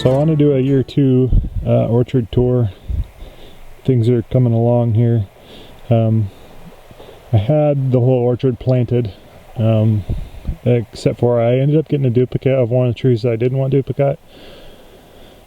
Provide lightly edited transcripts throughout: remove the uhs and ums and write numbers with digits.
So I want to do a year 2 orchard tour. Things are coming along here. I had the whole orchard planted, except for I ended up getting a duplicate of one of the trees that I didn't want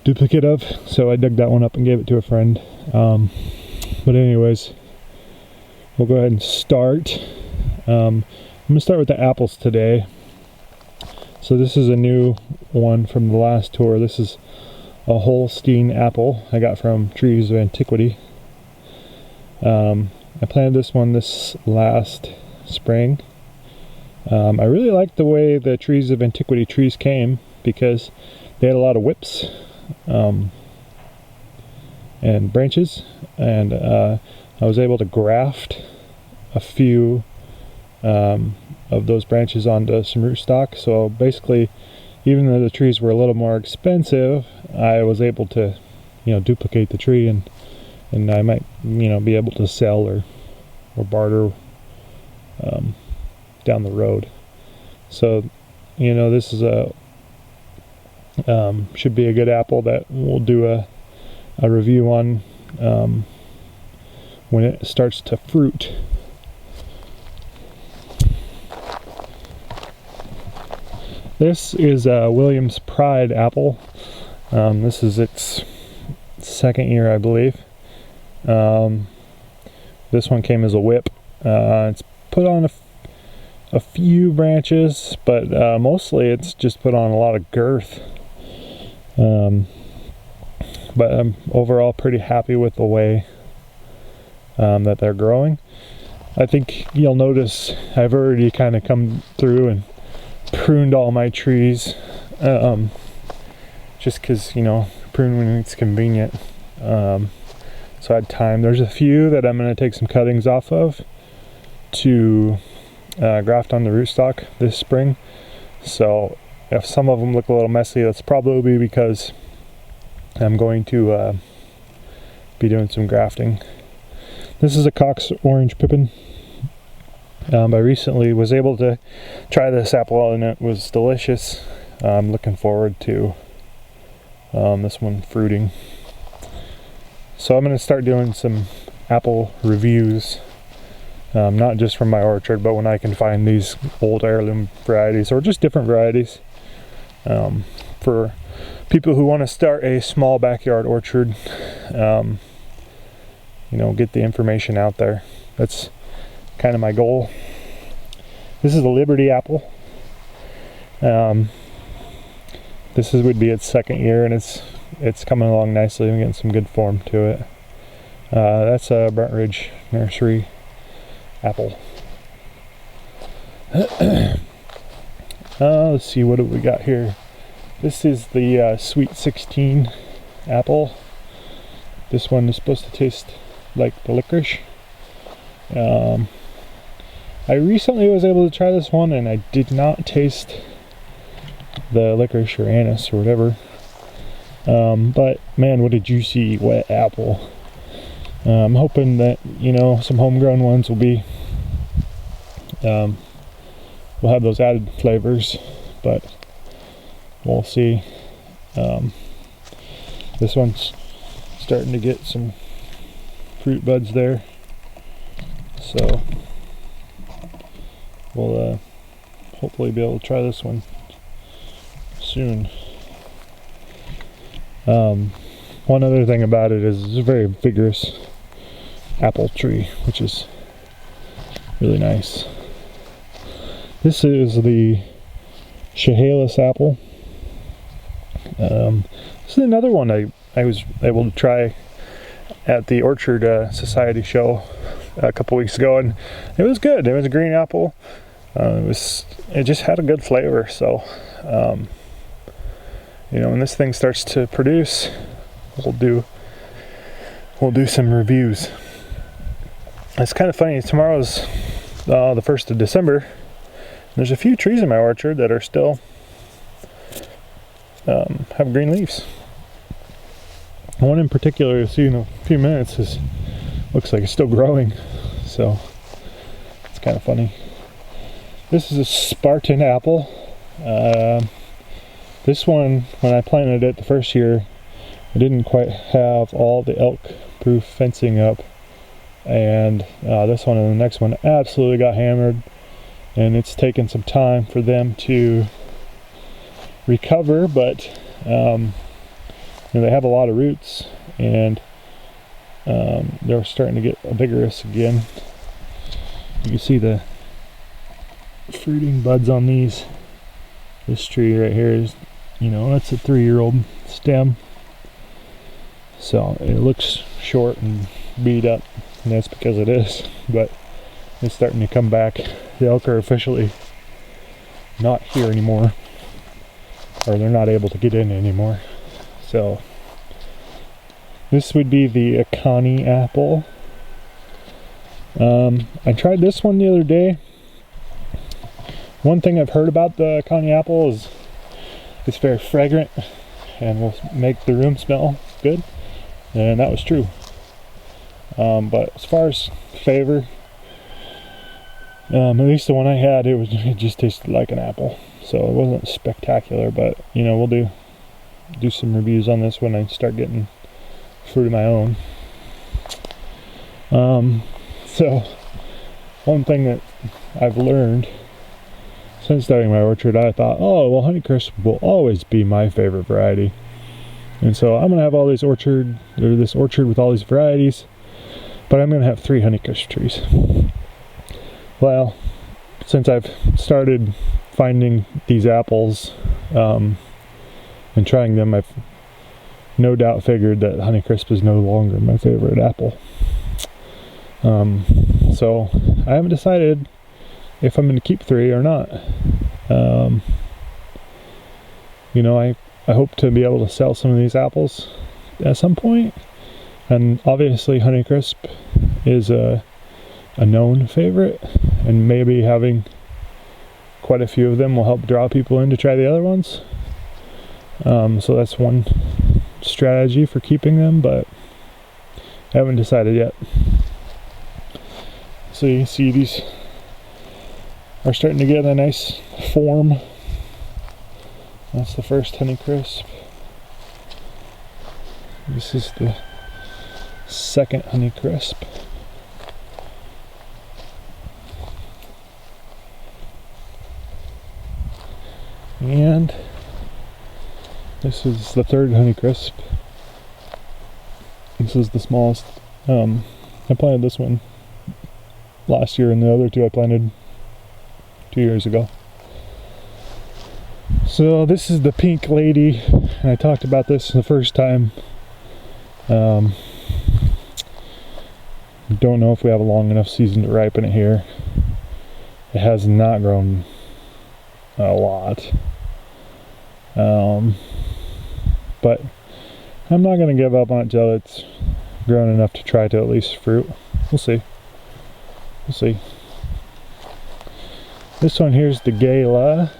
duplicate of, so I dug that one up and gave it to a friend. But anyways, we'll go ahead and start. I'm going to start with the apples today. So this is a new one from the last tour. This is a Holstein apple I got from Trees of Antiquity. I planted this one this last spring. I really liked the way the Trees of Antiquity trees came because they had a lot of whips and branches, and I was able to graft a few of those branches onto some rootstock. So basically, even though the trees were a little more expensive, I was able to, duplicate the tree, and I might, be able to sell or barter down the road. So, this is should be a good apple that we'll do a review on when it starts to fruit. This is a Williams Pride apple. This is its second year, I believe. This one came as a whip. It's put on a few branches, but mostly it's just put on a lot of girth. But I'm overall pretty happy with the way that they're growing. I think you'll notice I've already kind of come through and pruned all my trees, just because prune when it's convenient. So I had time. There's a few that I'm going to take some cuttings off of to graft on the rootstock this spring. So if some of them look a little messy, that's probably because I'm going to be doing some grafting. This is a Cox Orange Pippin. I recently was able to try this apple and it was delicious. I'm looking forward to this one fruiting. So I'm going to start doing some apple reviews, not just from my orchard, but when I can find these old heirloom varieties or just different varieties, for people who want to start a small backyard orchard. Get the information out there. That's kind of my goal. This is a Liberty apple. This would be its second year, and it's coming along nicely. I'm getting some good form to it. That's a Brent Ridge Nursery apple. Let's see, what do we got here? This is the Sweet 16 apple. This one is supposed to taste like the licorice. I recently was able to try this one, and I did not taste the licorice or anise or whatever. But man, what a juicy wet apple. I'm hoping that some homegrown ones will be will have those added flavors, but we'll see. This one's starting to get some fruit buds there, so we'll hopefully be able to try this one soon. One other thing about it is it's a very vigorous apple tree, which is really nice. This is the Chehalis apple. This is another one I was able to try at the Orchard Society show a couple weeks ago, and it was good. It was a green apple. It just had a good flavor. So when this thing starts to produce, we'll do some reviews. It's kind of funny. Tomorrow's the 1st of December. There's a few trees in my orchard that are still have green leaves. One in particular you'll see in a few minutes looks like it's still growing, so it's kind of funny. This is a Spartan Apple. This one, when I planted it the first year, I didn't quite have all the elk-proof fencing up, and this one and the next one absolutely got hammered, and it's taken some time for them to recover, but they have a lot of roots, and they're starting to get vigorous again. You can see the fruiting buds on these. This tree right here is, that's a 3-year-old stem, so it looks short and beat up, and that's because it is, but it's starting to come back. The elk are officially not here anymore, or they're not able to get in anymore. So this would be the Connie Apple. I tried this one the other day. One thing I've heard about the Connie Apple is it's very fragrant and will make the room smell good, and that was true. But as far as flavor, at least the one I had, it just tasted like an apple, so it wasn't spectacular. But we'll do some reviews on this when I start getting fruit of my own. So one thing that I've learned since starting my orchard, I thought, oh well, Honeycrisp will always be my favorite variety, and so I'm gonna have all this orchard with all these varieties, but I'm gonna have 3 Honeycrisp trees. Well, since I've started finding these apples and trying them, I've no doubt figured that Honeycrisp is no longer my favorite apple. So I haven't decided if I'm going to keep 3 or not. I hope to be able to sell some of these apples at some point, and obviously Honeycrisp is a known favorite, and maybe having quite a few of them will help draw people in to try the other ones. So that's one strategy for keeping them, but I haven't decided yet. So you can see these are starting to get a nice form. That's the first Honeycrisp. This is the second Honeycrisp. And this is the third Honeycrisp. This is the smallest. I planted this one last year, and the other 2 I planted 2 years ago. So this is the pink lady, and I talked about this the first time. Don't know if we have a long enough season to ripen it here. It has not grown a lot, but I'm not going to give up on it till it's grown enough to try to at least fruit. We'll see. This one here's the Gala.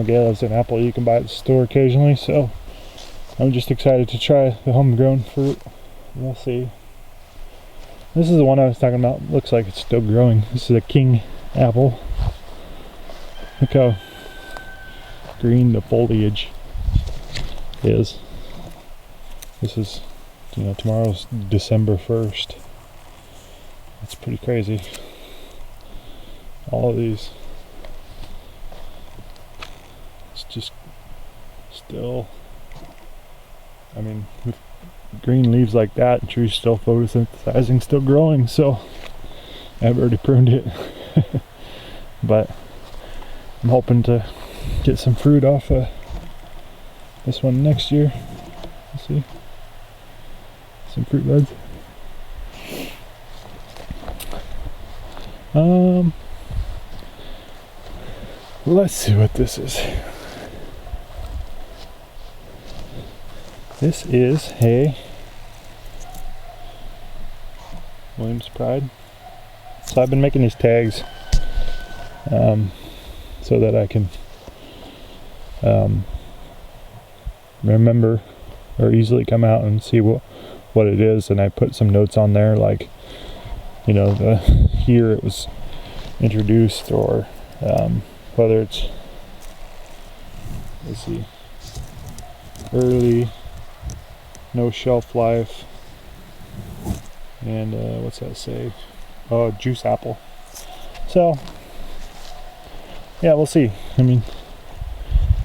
Gala's an apple you can buy at the store occasionally, so I'm just excited to try the homegrown fruit. We'll see. This is the one I was talking about. Looks like it's still growing. This is a King apple. Look how green the foliage is. This is, tomorrow's December 1st. It's pretty crazy. All of these. It's just still, with green leaves like that, the tree's still photosynthesizing, still growing, so I've already pruned it. But I'm hoping to get some fruit off this one next year. We'll see. Some fruit buds. Let's see what this is. This is a Williams Pride. So I've been making these tags so that I can remember or easily come out and see what it is, and I put some notes on there, like the year it was introduced, or whether it's, let's see, early, no shelf life, and what's that say? Oh, juice apple. So yeah, we'll see. I mean,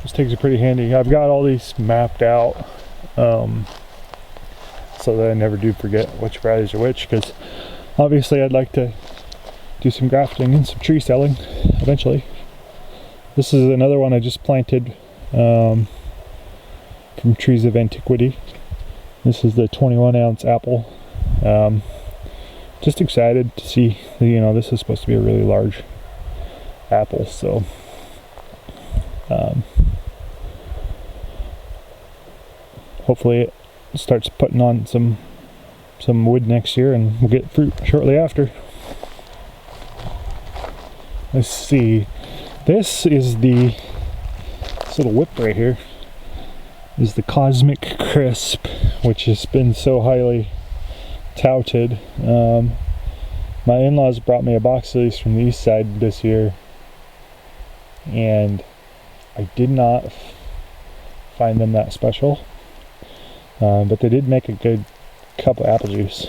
this takes it pretty handy. I've got all these mapped out so that I never do forget which varieties are which, because obviously I'd like to do some grafting and some tree selling eventually. This is another one I just planted from Trees of Antiquity. This is the 21-ounce apple. Just excited to see, you know, this is supposed to be a really large apple, so hopefully it starts putting on some wood next year and we'll get fruit shortly after. Let's see, this is this little whip right here is the Cosmic Crisp, which has been so highly touted. My in-laws brought me a box of these from the east side this year, and I did not find them that special, but they did make a good cup of apple juice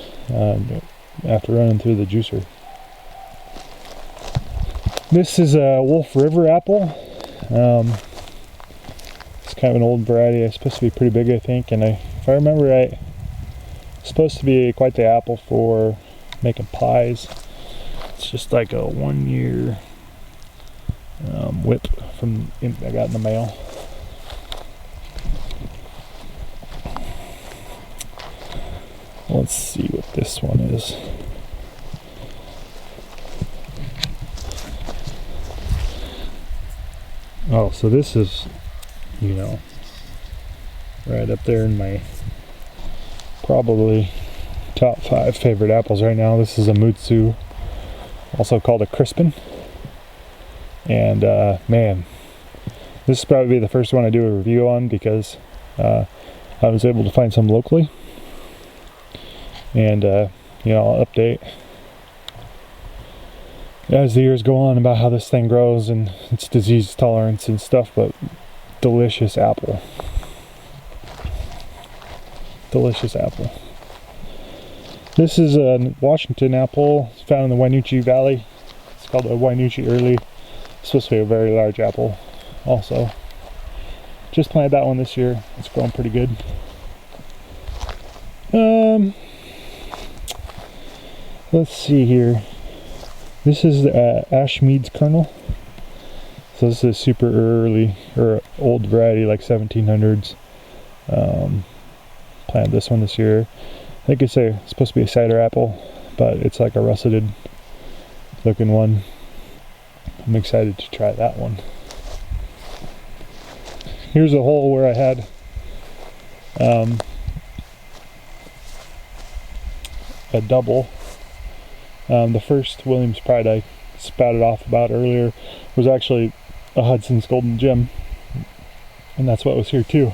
after running through the juicer. This is a Wolf River apple. It's kind of an old variety. It's supposed to be pretty big, I think, and if I remember right, it's supposed to be quite the apple for making pies. It's just like a 1-year whip I got in the mail. Let's see what this one is. Oh, so this is, you know, right up there in my probably top 5 favorite apples right now. This is a Mutsu, also called a Crispin. And man, this is probably the first one I do a review on, because I was able to find some locally. And you know, I'll update as the years go on about how this thing grows and its disease tolerance and stuff. But delicious apple. Delicious apple. This is a Washington apple. It's found in the Wainuchi Valley. It's called a Wainuchi Early. It's supposed to be a very large apple also. Just planted that one this year. It's grown pretty good. Let's see here. This is Ashmead's Kernel. So this is a super early or old variety, like 1700s. Planted this one this year. I think it's supposed to be a cider apple, but it's like a russeted looking one. I'm excited to try that one. Here's a hole where I had a double. The first Williams Pride I spouted off about earlier was actually a Hudsons Golden Jim, and that's what was here too.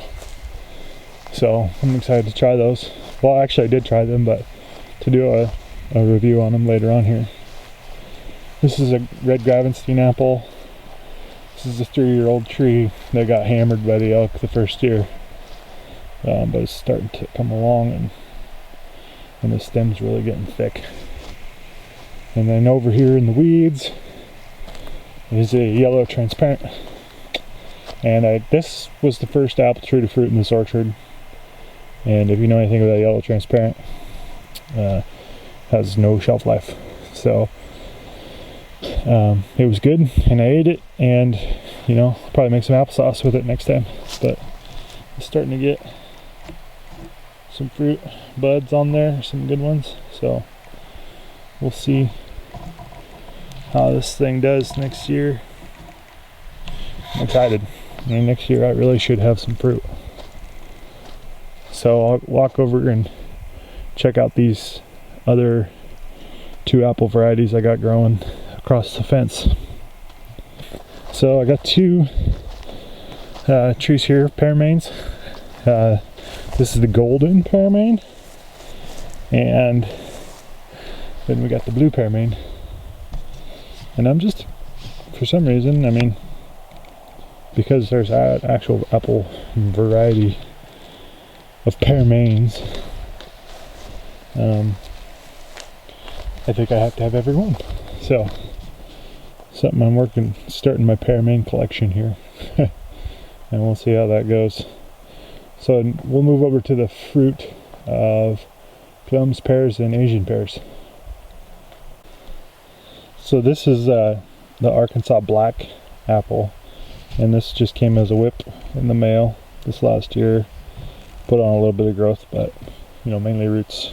So I'm excited to try those. Well, actually I did try them, but to do a review on them later on here. This is a red Gravenstein apple. This is a 3-year-old tree that got hammered by the elk the first year, but it's starting to come along, and the stem's really getting thick. And then over here in the weeds is a yellow transparent, and this was the first apple tree to fruit in this orchard. And if you know anything about yellow transparent, has no shelf life. So it was good, and I ate it, and you know, probably make some applesauce with it next time. But it's starting to get some fruit buds on there, some good ones. So we'll see how this thing does next year. I'm excited. I mean, next year I really should have some fruit. So I'll walk over and check out these other 2 apple varieties I got growing across the fence. So I got 2 trees here, pear mains. This is the golden pear main, and then we got the blue pear main. And I'm just, for some reason, I mean, because there's an actual apple variety of pear Maines, I think I have to have every one. So, something I'm starting my pear Maine collection here. And we'll see how that goes. So we'll move over to the fruit of plums, pears, and Asian pears. So this is the Arkansas Black Apple, and this just came as a whip in the mail this last year. Put on a little bit of growth, but you know, mainly roots.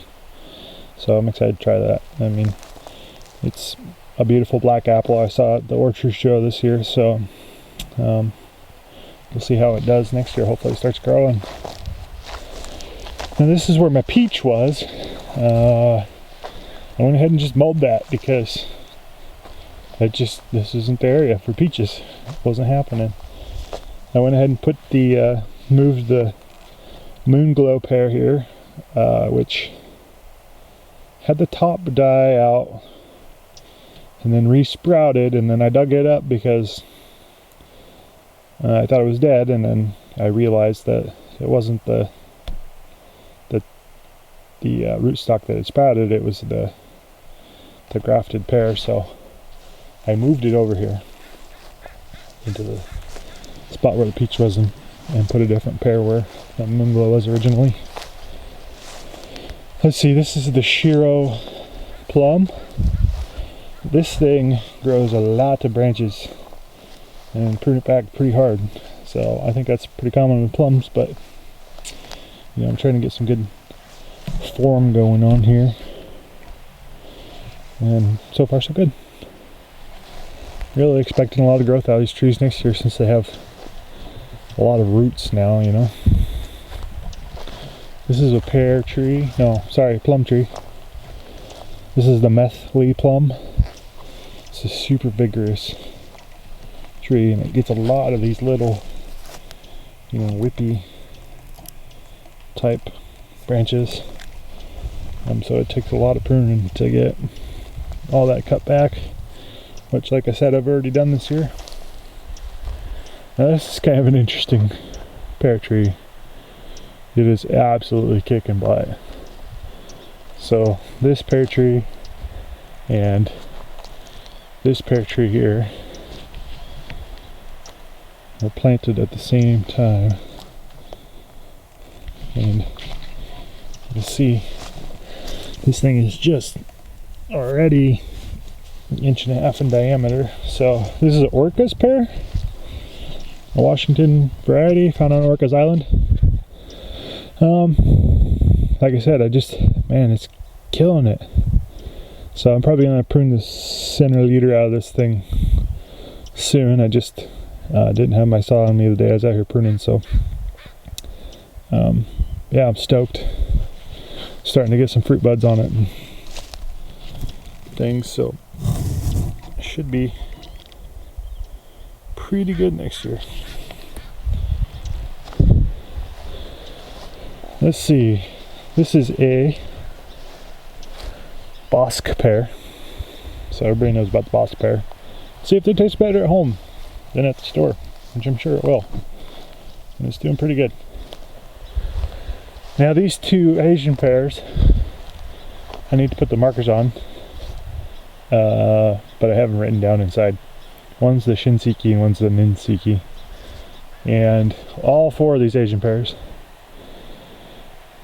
So I'm excited to try that. I mean, it's a beautiful black apple. I saw it at the orchard show this year, so we'll see how it does next year. Hopefully it starts growing. Now this is where my peach was. I went ahead and just mowed that because this isn't the area for peaches. It wasn't happening. I went ahead and moved the Moonglow pear here, which had the top die out and then re-sprouted, and then I dug it up because I thought it was dead, and then I realized that it wasn't the rootstock that had sprouted, it was the grafted pear. So I moved it over here into the spot where the peach was and put a different pear where the Moonglow was originally. Let's see, this is the Shiro Plum. This thing grows a lot of branches and prune it back pretty hard. So I think that's pretty common with plums, but you know, I'm trying to get some good form going on here. And so far so good. Really expecting a lot of growth out of these trees next year since they have a lot of roots now, you know. This is a pear tree. No, sorry, plum tree. This is the Stanley Plum. It's a super vigorous tree, and it gets a lot of these little, you know, whippy type branches. So it takes a lot of pruning to get all that cut back, which, like I said, I've already done this year. Now this is kind of an interesting pear tree. It is absolutely kicking butt. So this pear tree and this pear tree here were planted at the same time, and you see this thing is just already an inch and a half in diameter. So this is an Orcas pear, a Washington variety found on Orcas Island. Like I said, man, it's killing it. So I'm probably going to prune the center leader out of this thing soon. I just didn't have my saw on me the day I was out here pruning, so yeah, I'm stoked. Starting to get some fruit buds on it and things, so it should be pretty good next year. Let's see, this is a Bosc pear. So everybody knows about the Bosc pear. See if they taste better at home than at the store, which I'm sure it will. And it's doing pretty good. Now these two Asian pears, I need to put the markers on, but I have them written down inside. One's the Shinseki and one's the Ninseki. And all four of these Asian pears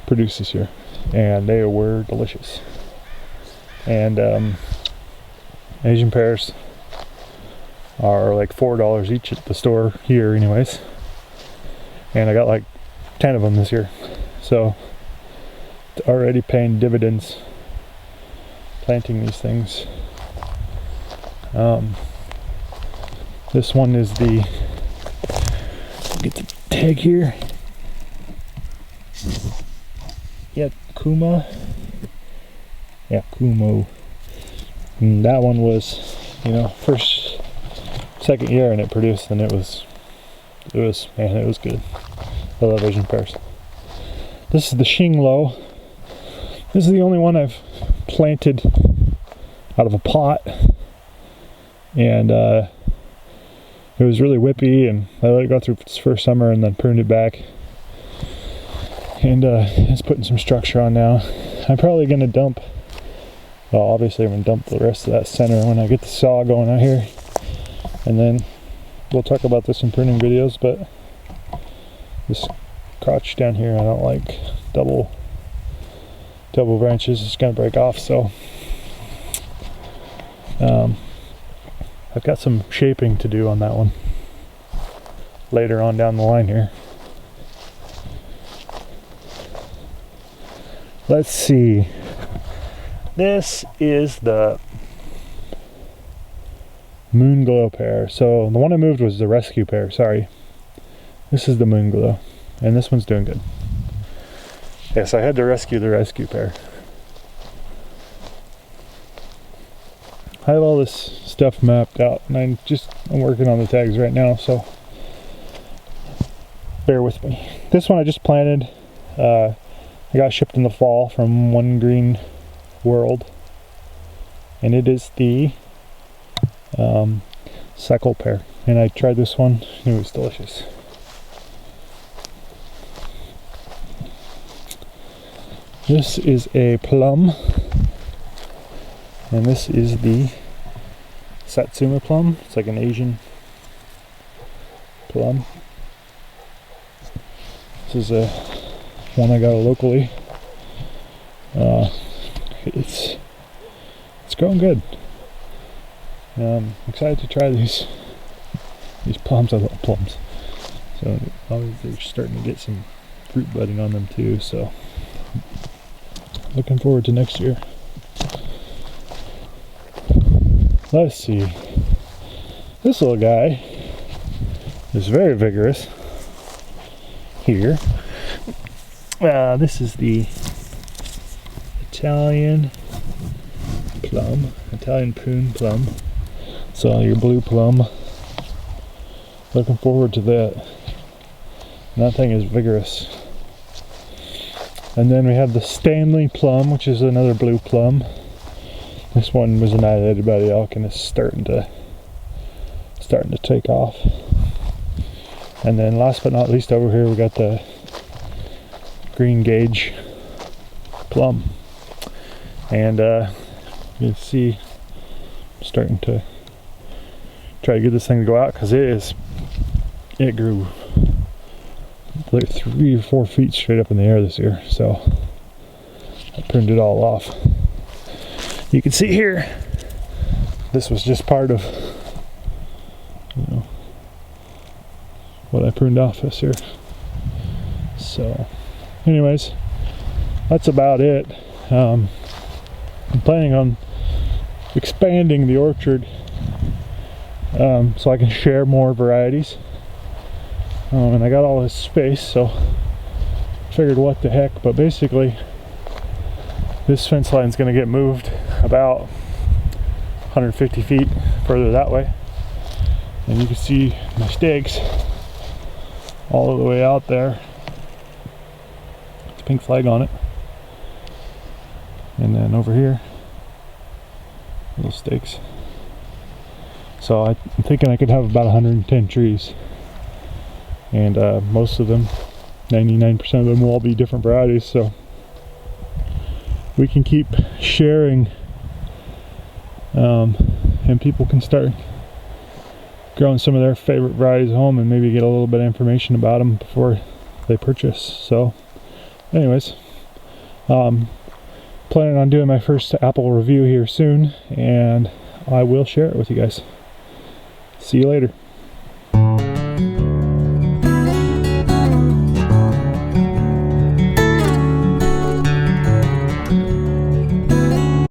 produced this year, and they were delicious. And Asian pears are like $4 each at the store here anyways, and I got like 10 of them this year, so it's already paying dividends planting these things. This one is the, get the tag here, yeah, Kuma. Yeah, Kuma. And that one was, you know, second year, and it produced, and it was man, it was good. I love Asian pears. This is the Moonglow. This is the only one I've planted out of a pot. and it was really whippy, and I let it go through its first summer and then pruned it back, and it's putting some structure on now. I'm probably going to dump, well, obviously I'm going to dump the rest of that center when I get the saw going out here, and then we'll talk about this in pruning videos. But this crotch down here, I don't like double branches. It's going to break off, so I've got some shaping to do on that one later on down the line here. Let's see. This is the Moonglow pear. So the one I moved was the rescue pear, sorry. This is the Moonglow, and this one's doing good. Yes, I had to rescue the rescue pear. I have all this stuff mapped out, and I'm working on the tags right now, so bear with me. This one I just planted. I got shipped in the fall from One Green World, and it is the Cycle pear, and I tried this one. It was delicious. This is a plum, and this is the Satsuma plum. It's like an Asian plum. This is one I got locally. It's growing good. I'm excited to try these plums. I love plums. So they're starting to get some fruit budding on them too. So looking forward to next year. Let's see. This little guy is very vigorous here. This is the Italian prune plum. So your blue plum. Looking forward to that. And that thing is vigorous. And then we have the Stanley Plum, which is another blue plum. This one was annihilated by the elk and is starting to take off. And then last but not least, over here we got the green gauge plum. And you can see I'm starting to try to get this thing to go out, because it grew like 3 or 4 feet straight up in the air this year. So I pruned it all off. You can see here, this was just part of, what I pruned off this year. So anyways, that's about it. I'm planning on expanding the orchard so I can share more varieties. And I got all this space, so I figured what the heck. But basically, this fence line is going to get moved about 150 feet further that way. And you can see my stakes all the way out there. It's a pink flag on it. And then over here, little stakes. So I'm thinking I could have about 110 trees. And most of them, 99% of them, will all be different varieties. So we can keep sharing, and people can start growing some of their favorite varieties at home and maybe get a little bit of information about them before they purchase. So anyways, planning on doing my first apple review here soon, and I will share it with you guys. See you later.